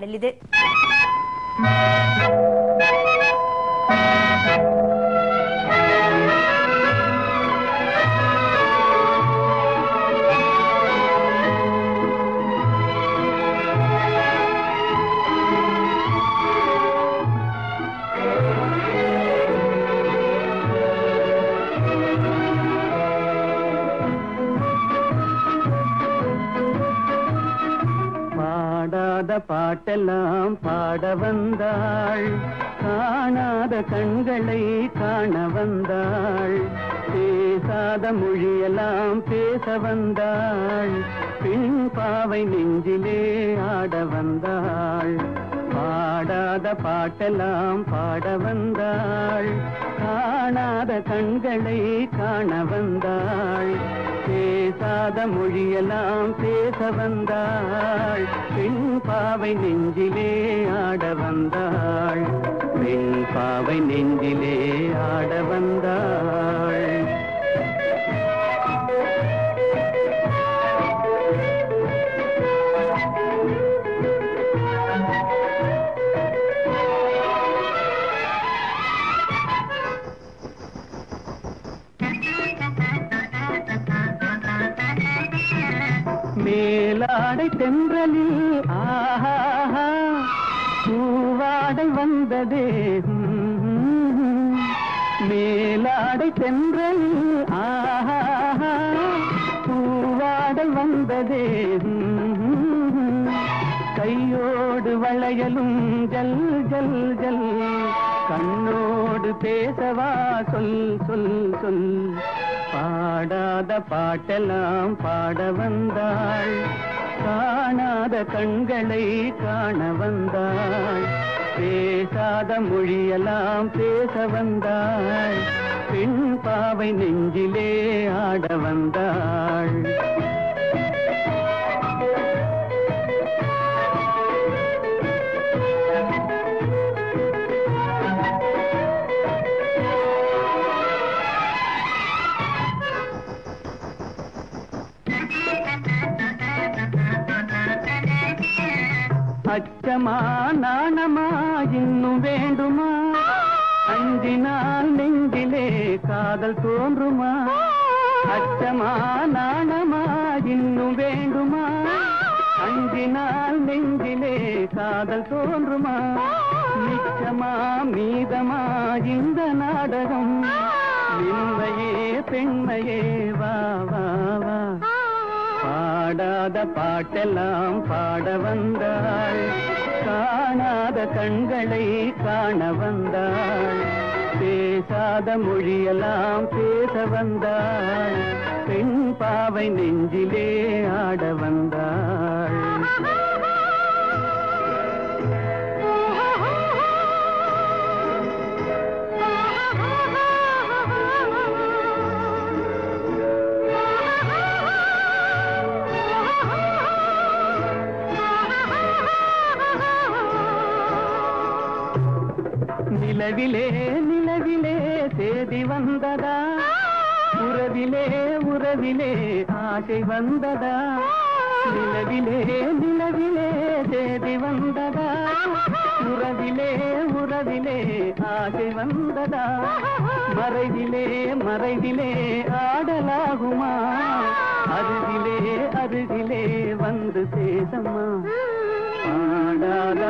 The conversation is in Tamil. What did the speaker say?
இது பாட்டெல்லாம் பாட வந்தாள், காணாத கண்களை காண வந்தாள், பேசாத மொழியெல்லாம் பேச வந்தாள், பெண் பாவை நெஞ்சிலே ஆட வந்தாள். பாடாத பாட்டெல்லாம் பாட வந்தாள், காணாத கண்களை காண வந்தாள், பேசாத மொழியெல்லாம் பேச வந்தாள், பெண் பாவை நெஞ்சிலே ஆட வந்தாள், பெண் பாவை நெஞ்சிலே ஆட வந்தாள். மேலாடை தென்றலில் ஆஹா பூவாடை வந்ததே, மேலாடை தென்றலில் ஆஹா பூவாடை வந்ததே, கையோடு வளையலும் ஜல் ஜல் ஜல், கண்ணோடு பேசவா சொல் சொல் சொல். பாடாத பாட்டெல்லாம் பாட வந்தாள், காணாத கண்களை காண வந்தாள், பேசாத மொழியெல்லாம் பேச வந்தாள், பெண் பாவை நெஞ்சிலே ஆட வந்தாள். அச்சமா நாணமா இன்னும் வேண்டுமா, அஞ்சினால் நெஞ்சிலே காதல் தோன்றுமா, அச்சமா நாணமா இன்னும் வேண்டுமா, அஞ்சினால் நெஞ்சிலே காதல் தோன்றுமா, நிச்சமா மீதமா இந்த நாடகம், இன்மையே பெண்மையே வா வா வா. பாடாத பாட்டெல்லாம் பாட வந்தாள், காணாத கண்களை காண வந்தாள், பேசாத மொழியெல்லாம் பேச வந்தாள், பெண் பாவை நெஞ்சிலே ஆட வந்தாள். நிலவிலே நிலவிலே தேதி வந்ததா, உறவிலே உறவிலே ஆசை வந்ததா, நிலவிலே நிலவிலே தேதி வந்ததா, உறவிலே உறவிலே ஆசை வந்ததா, மறைவிலே மறைவிலே ஆடலாகுமா, அருகிலே அருகிலே வந்து பேசம்மா. பாடாத